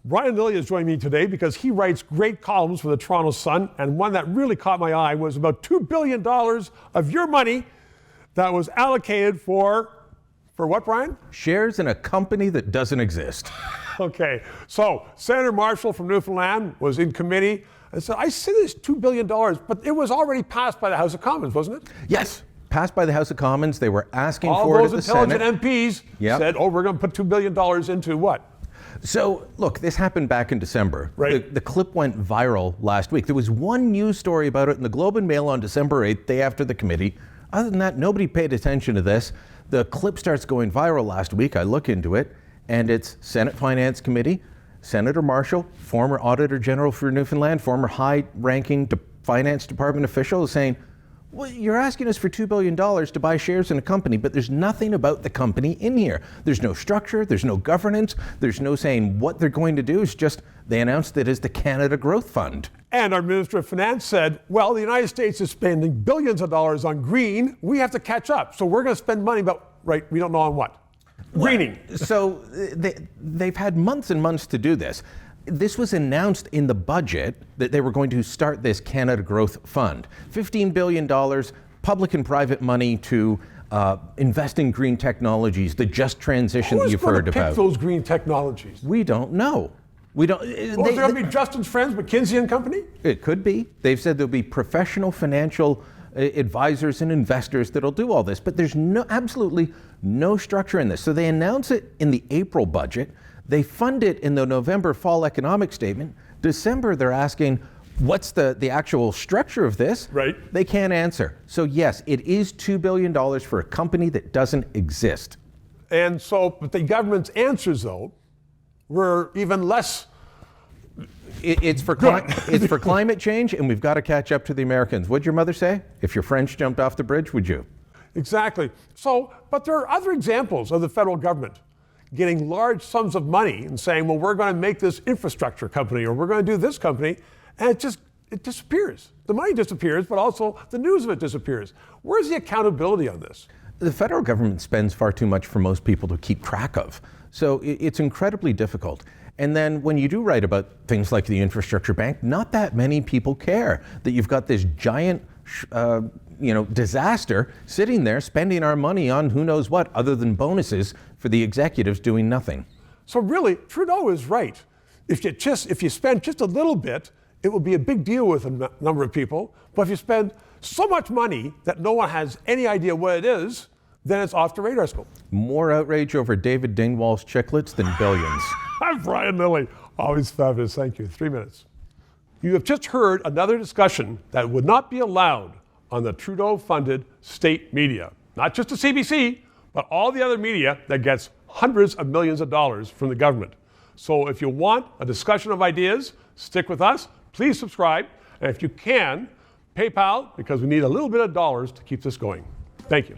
Brian Lilley is joining me today because he writes great columns for the Toronto Sun, and one that really caught my eye was about $2 billion of your money that was allocated for what, Brian? Shares in a company that doesn't exist. Okay, so Senator Marshall from Newfoundland was in committee and said, I see this $2 billion, but it was already passed by the House of Commons, wasn't it? Yes, passed by the House of Commons. They were asking all for it at the Senate. All those intelligent MPs said, we're going to put $2 billion into what? So, look, this happened back in December. Right. The clip went viral last week. There was one news story about it in the Globe and Mail on December 8th, day after the committee. Other than that, nobody paid attention to this. The clip starts going viral last week. I look into it, and it's Senate Finance Committee, Senator Marshall, former Auditor General for Newfoundland, former high-ranking finance department official, saying, well, you're asking us for $2 billion to buy shares in a company, but there's nothing about the company in here. There's no structure, there's no governance, there's no saying what they're going to do. It's just they announced it as the Canada Growth Fund. And our Minister of Finance said, well, the United States is spending billions of dollars on green. We have to catch up. So we're going to spend money, but we don't know on what. Greening. So they've had months and months to do this. This was announced in the budget that they were going to start this Canada Growth Fund. $15 billion, public and private money to invest in green technologies, the just transition that you've heard about. Who's going to pick those green technologies? We don't know. We don't. Well, is there going to be Justin's friends, McKinsey and Company? It could be. They've said there'll be professional financial advisors and investors that'll do all this, but there's absolutely no structure in this. So they announce it in the April budget. They fund it in the November fall economic statement. December, they're asking, what's the actual structure of this? Right. They can't answer. So yes, it is $2 billion for a company that doesn't exist. And so, but the government's answers, though, were even less. It's for climate change, and we've got to catch up to the Americans. What'd your mother say? If your French jumped off the bridge, would you? Exactly. So, but there are other examples of the federal government getting large sums of money and saying, well, we're going to make this infrastructure company, or we're going to do this company, and it disappears. The money disappears, but also the news of it disappears. Where's the accountability on this? The federal government spends far too much for most people to keep track of. So it's incredibly difficult. And then when you do write about things like the infrastructure bank, not that many people care that you've got this giant disaster sitting there spending our money on who knows what other than bonuses for the executives doing nothing. So really, Trudeau is right. If you spend just a little bit, it will be a big deal with a number of people. But if you spend so much money that no one has any idea what it is, then it's off the radar scope. More outrage over David Dingwall's chiclets than billions. I'm Brian Lilley. Always fabulous. Thank you. 3 minutes. You have just heard another discussion that would not be allowed on the Trudeau-funded state media. Not just the CBC, but all the other media that gets hundreds of millions of dollars from the government. So if you want a discussion of ideas, stick with us. Please subscribe. And if you can, PayPal, because we need a little bit of dollars to keep this going. Thank you.